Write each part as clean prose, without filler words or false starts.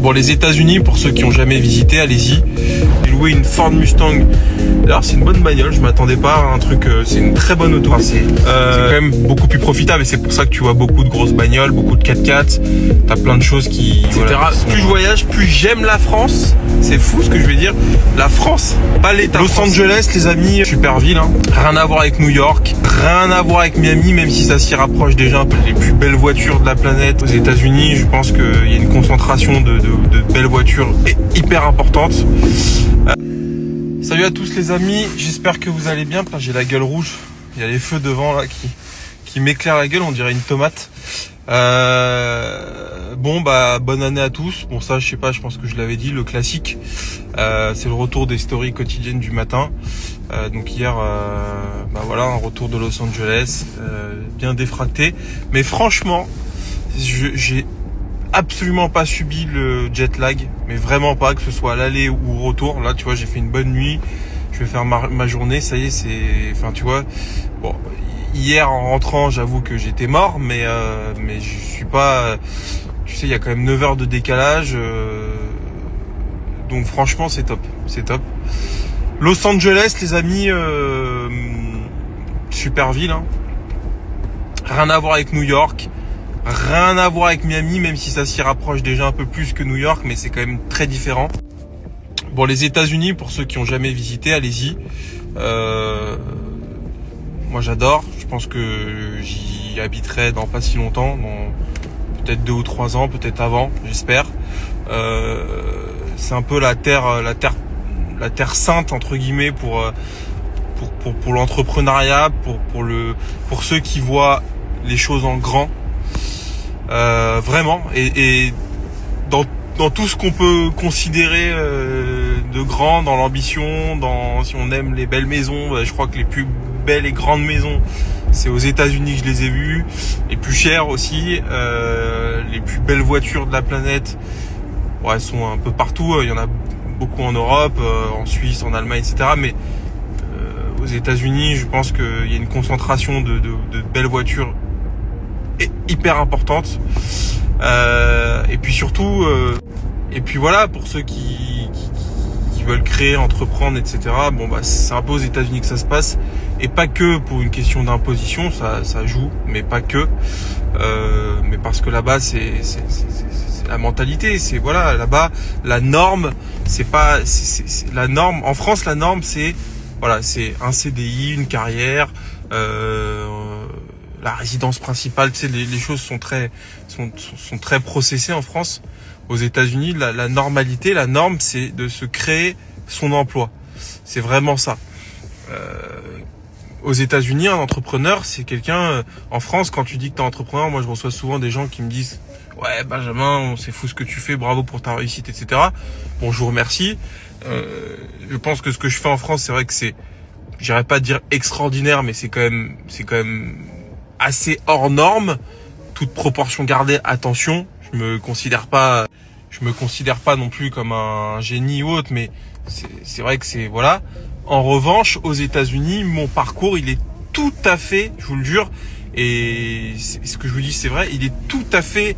Bon, les États-Unis, pour ceux qui n'ont jamais visité, allez-y. J'ai loué une Ford Mustang. Alors, c'est une bonne bagnole, je m'attendais pas à un truc. C'est une très bonne auto. C'est quand même beaucoup plus profitable et c'est pour ça que tu vois beaucoup de grosses bagnoles, beaucoup de 4x4. T'as plein de choses qui. Etc. Voilà, plus je voyage, plus j'aime la France. C'est fou ce que je vais dire. La France, pas l'État. Los Angeles, les amis, super ville. Hein. Rien à voir avec New York, rien à voir avec Miami, même si ça s'y rapproche déjà un peu. Les plus belles voitures de la planète. Aux États-Unis, je pense qu'il y a une concentration de belles voitures hyper importante. Salut à tous les amis, j'espère que vous allez bien. J'ai la gueule rouge, il y a les feux devant là qui m'éclairent la gueule, on dirait une tomate. Bon bah bonne année à tous. Bon ça je sais pas, je pense que je l'avais dit, le classique. C'est le retour des stories quotidiennes du matin. Donc hier bah voilà, un retour de Los Angeles, bien défracté. Mais franchement, j'ai absolument pas subi le jet lag, mais vraiment pas, que ce soit à l'aller ou au retour. Là tu vois, j'ai fait une bonne nuit, je vais faire ma journée, ça y est, c'est, enfin tu vois, bon, hier en rentrant j'avoue que j'étais mort, mais je suis pas, tu sais, il y a quand même 9 heures de décalage, donc franchement c'est top, c'est top. Los Angeles les amis, super ville, hein. Rien à voir avec New York, rien à voir avec Miami, même si ça s'y rapproche déjà un peu plus que New York, mais c'est quand même très différent. Bon, les États-Unis, pour ceux qui n'ont jamais visité, allez-y. Moi, j'adore. Je pense que j'y habiterai dans pas si longtemps, dans peut-être 2 ou 3 ans, peut-être avant, j'espère. C'est un peu la terre sainte entre guillemets pour l'entrepreneuriat, pour ceux qui voient les choses en grand. Vraiment, et dans tout ce qu'on peut considérer de grand, dans l'ambition, si on aime les belles maisons, je crois que les plus belles et grandes maisons, c'est aux États-Unis que je les ai vues, les plus chères aussi, les plus belles voitures de la planète, bon, elles sont un peu partout, il y en a beaucoup en Europe, en Suisse, en Allemagne, etc. Mais aux États-Unis, je pense qu'il y a une concentration de belles voitures hyper importante, et puis surtout et puis voilà, pour ceux qui veulent créer, entreprendre, etc. Bon bah c'est un peu aux États-Unis que ça se passe, et pas que pour une question d'imposition, ça joue, mais pas que, mais parce que là-bas c'est la mentalité, c'est voilà, là-bas la norme, c'est la norme. En France la norme c'est voilà, c'est un CDI, une carrière, la résidence principale, tu sais, les choses sont très processées en France. Aux États-Unis, la normalité, la norme, c'est de se créer son emploi. C'est vraiment ça. Aux États-Unis, un entrepreneur, c'est quelqu'un. En France, quand tu dis que t'es entrepreneur, moi je reçois souvent des gens qui me disent ouais Benjamin, c'est fou ce que tu fais, bravo pour ta réussite, etc. Bon, je vous remercie. Je pense que ce que je fais en France, c'est vrai que c'est, j'irais pas dire extraordinaire, mais c'est quand même assez hors norme, toute proportion gardée. Attention, je me considère pas non plus comme un génie ou autre, mais c'est vrai que c'est voilà. En revanche, aux États-Unis, mon parcours, il est tout à fait, je vous le jure, et ce que je vous dis, c'est vrai, il est tout à fait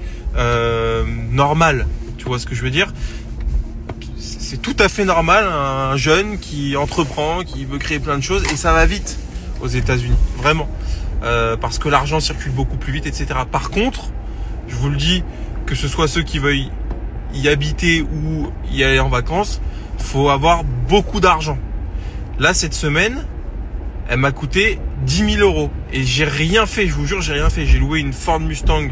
normal. Tu vois ce que je veux dire? C'est tout à fait normal, un jeune qui entreprend, qui veut créer plein de choses, et ça va vite aux États-Unis, vraiment. Parce que l'argent circule beaucoup plus vite, etc. Par contre, je vous le dis, que ce soit ceux qui veuillent y habiter ou y aller en vacances, faut avoir beaucoup d'argent. Là, cette semaine, elle m'a coûté 10 000 €. Et j'ai rien fait, je vous jure, j'ai rien fait. J'ai loué une Ford Mustang.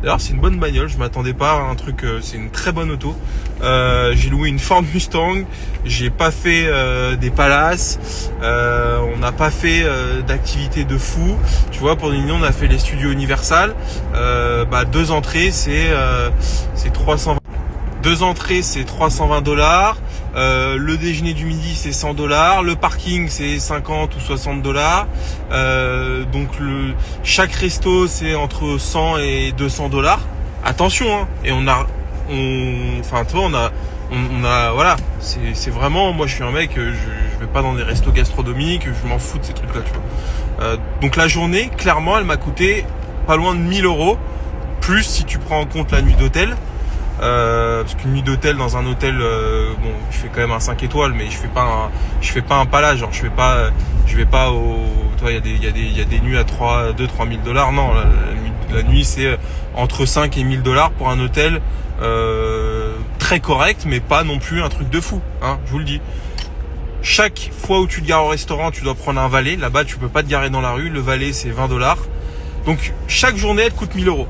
D'ailleurs, c'est une bonne bagnole, je m'attendais pas à un truc, c'est une très bonne auto. J'ai loué une Ford Mustang, j'ai pas fait des palaces, on n'a pas fait d'activités de fou. Tu vois, pour une on a fait les studios Universal. 2 entrées, c'est 320. 2 entrées, c'est $320. Le déjeuner du midi, c'est $100. Le parking, c'est 50 ou $60. Donc chaque resto, c'est entre 100 et $200. Attention, hein. Et on a voilà. C'est vraiment, moi, je suis un mec, je vais pas dans des restos gastronomiques, je m'en fous de ces trucs-là, tu vois. Donc la journée, clairement, elle m'a coûté pas loin de 1 000 €, plus si tu prends en compte la nuit d'hôtel. parce qu'une nuit d'hôtel dans un hôtel, bon, je fais quand même un 5 étoiles, mais je fais pas un palace, genre je vais pas au, toi il y a des nuits à 2-3 000 $. Non, la nuit c'est entre 5 et 1000 $ pour un hôtel très correct, mais pas non plus un truc de fou, hein, je vous le dis. Chaque fois où tu te gares au restaurant, tu dois prendre un valet. Là-bas, tu peux pas te garer dans la rue. Le valet, c'est 20 $. Donc, chaque journée, elle coûte 1000 €.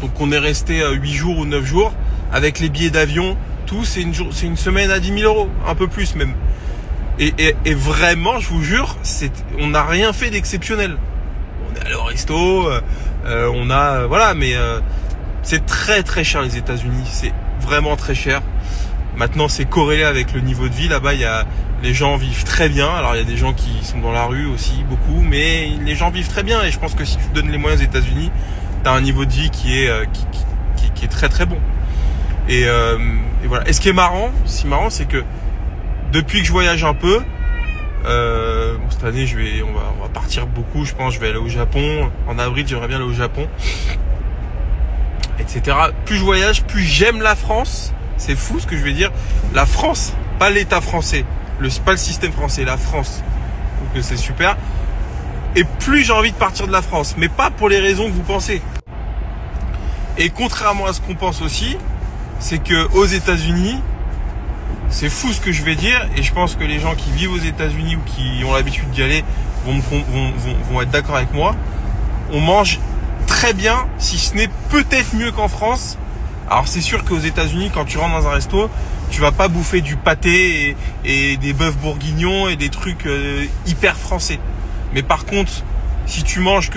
Donc, on est resté 8 jours ou 9 jours. Avec les billets d'avion, tout, c'est une semaine à 10 000 €. Un peu plus, même. Et vraiment, je vous jure, on n'a rien fait d'exceptionnel. On est allé au resto, voilà, mais c'est très, très cher, les États-Unis. C'est vraiment très cher. Maintenant, c'est corrélé avec le niveau de vie. Là-bas, les gens vivent très bien. Alors, il y a des gens qui sont dans la rue aussi, beaucoup, mais les gens vivent très bien. Et je pense que si tu te donnes les moyens aux États-Unis, t'as un niveau de vie qui est très très bon. Et voilà. Et ce qui est marrant, c'est que depuis que je voyage un peu, cette année, on va partir beaucoup. Je pense, je vais aller au Japon. En avril, j'aimerais bien aller au Japon, etc. Plus je voyage, plus j'aime la France. C'est fou ce que je vais dire. La France, pas l'État français, pas le système français, la France. Donc c'est super. Et plus j'ai envie de partir de la France, mais pas pour les raisons que vous pensez. Et contrairement à ce qu'on pense aussi, c'est que aux États-Unis, c'est fou ce que je vais dire, et je pense que les gens qui vivent aux États-Unis ou qui ont l'habitude d'y aller vont être d'accord avec moi. On mange très bien, si ce n'est peut-être mieux qu'en France. Alors c'est sûr qu'aux États-Unis, quand tu rentres dans un resto, tu vas pas bouffer du pâté et des bœufs bourguignons et des trucs hyper français. Mais par contre, si tu manges,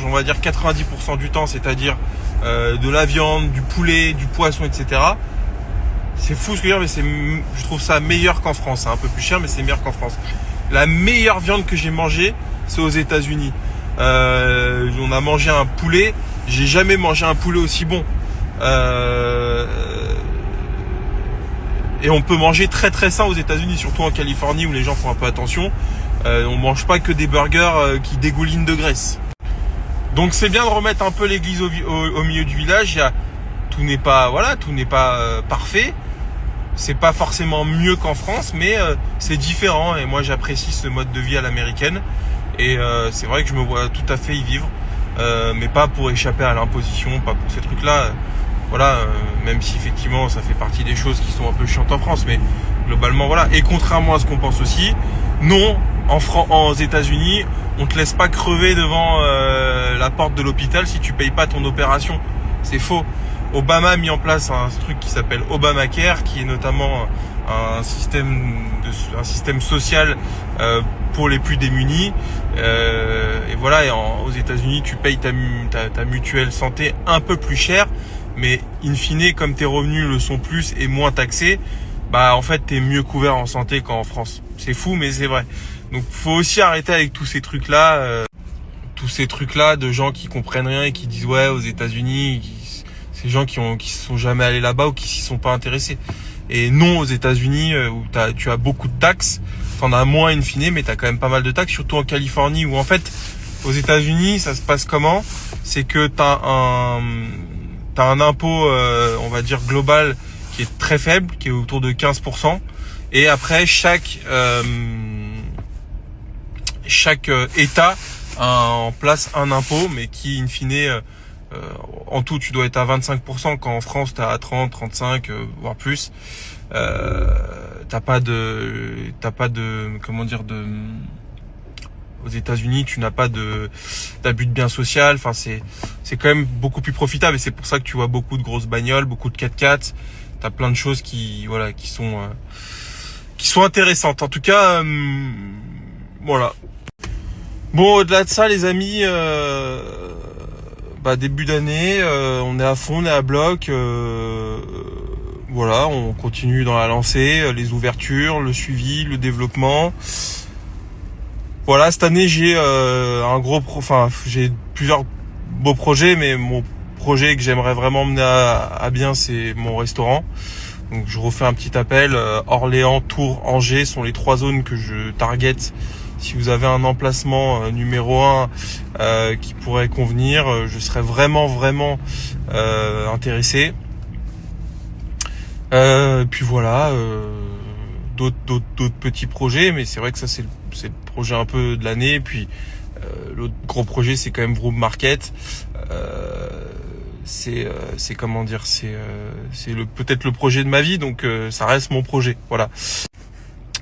on va dire 90% du temps, c'est-à-dire de la viande, du poulet, du poisson, etc. C'est fou ce que je veux dire, mais je trouve ça meilleur qu'en France. C'est un peu plus cher, mais c'est meilleur qu'en France. La meilleure viande que j'ai mangée, c'est aux États-Unis. On a mangé un poulet. J'ai jamais mangé un poulet aussi bon. Et on peut manger très très sain aux États-Unis, surtout en Californie où les gens font un peu attention. On mange pas que des burgers qui dégoulinent de graisse. Donc c'est bien de remettre un peu l'église au milieu du village. Tout n'est pas parfait. C'est pas forcément mieux qu'en France, mais c'est différent. Et moi j'apprécie ce mode de vie à l'américaine. Et c'est vrai que je me vois tout à fait y vivre, mais pas pour échapper à l'imposition, pas pour ces trucs-là. Voilà, même si effectivement ça fait partie des choses qui sont un peu chiantes en France, mais globalement voilà. Et contrairement à ce qu'on pense aussi, non, aux États-Unis, on te laisse pas crever devant la porte de l'hôpital si tu payes pas ton opération. C'est faux. Obama a mis en place un truc qui s'appelle Obamacare, qui est notamment un système social pour les plus démunis. Et voilà, aux États-Unis, tu payes ta mutuelle santé un peu plus cher. Mais in fine, comme tes revenus le sont plus et moins taxés, bah en fait t'es mieux couvert en santé qu'en France. C'est fou, mais c'est vrai. Donc faut aussi arrêter avec tous ces trucs-là de gens qui comprennent rien et qui disent ouais aux États-Unis, ces gens qui se sont jamais allés là-bas ou qui s'y sont pas intéressés. Et non, aux États-Unis où tu as beaucoup de taxes, t'en as moins in fine, mais t'as quand même pas mal de taxes, surtout en Californie où en fait aux États-Unis ça se passe comment? C'est que t'as un impôt, on va dire global, qui est très faible, qui est autour de 15%. Et après, chaque État a en place un impôt, mais qui, in fine, en tout, tu dois être à 25%, quand en France, tu as à 30, 35, voire plus. T'as pas de, comment dire, aux États-Unis, tu n'as pas d'abus de biens social. Enfin, c'est quand même beaucoup plus profitable et c'est pour ça que tu vois beaucoup de grosses bagnoles, beaucoup de 4x4. T'as plein de choses qui sont intéressantes. En tout cas, voilà. Bon, au-delà de ça, les amis, début d'année, on est à fond, on est à bloc. Voilà, on continue dans la lancée, les ouvertures, le suivi, le développement. Voilà, cette année j'ai j'ai plusieurs beaux projets, mais mon projet que j'aimerais vraiment mener à bien, c'est mon restaurant. Donc je refais un petit appel. Orléans, Tours, Angers sont les 3 zones que je target. Si vous avez un emplacement numéro 1 qui pourrait convenir, je serais vraiment intéressé. Puis voilà, d'autres petits projets, mais c'est vrai que ça c'est le projet un peu de l'année. Puis l'autre gros projet c'est quand même Vroom Market. C'est comment dire, c'est peut-être le projet de ma vie, donc ça reste mon projet. Voilà.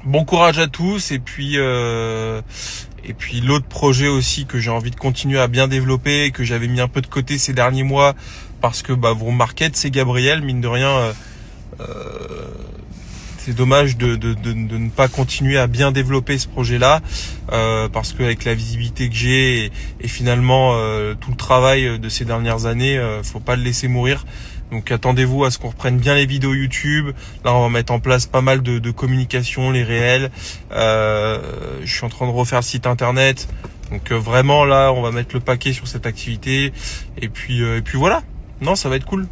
Bon courage à tous et puis l'autre projet aussi que j'ai envie de continuer à bien développer, que j'avais mis un peu de côté ces derniers mois parce que Vroom Market c'est Gabriel, mine de rien. C'est dommage de ne pas continuer à bien développer ce projet-là parce qu'avec la visibilité que j'ai et finalement tout le travail de ces dernières années, faut pas le laisser mourir. Donc attendez-vous à ce qu'on reprenne bien les vidéos YouTube. Là, on va mettre en place pas mal de communication, les réels. Je suis en train de refaire le site internet. Donc vraiment là, on va mettre le paquet sur cette activité. Et puis voilà. Non, ça va être cool.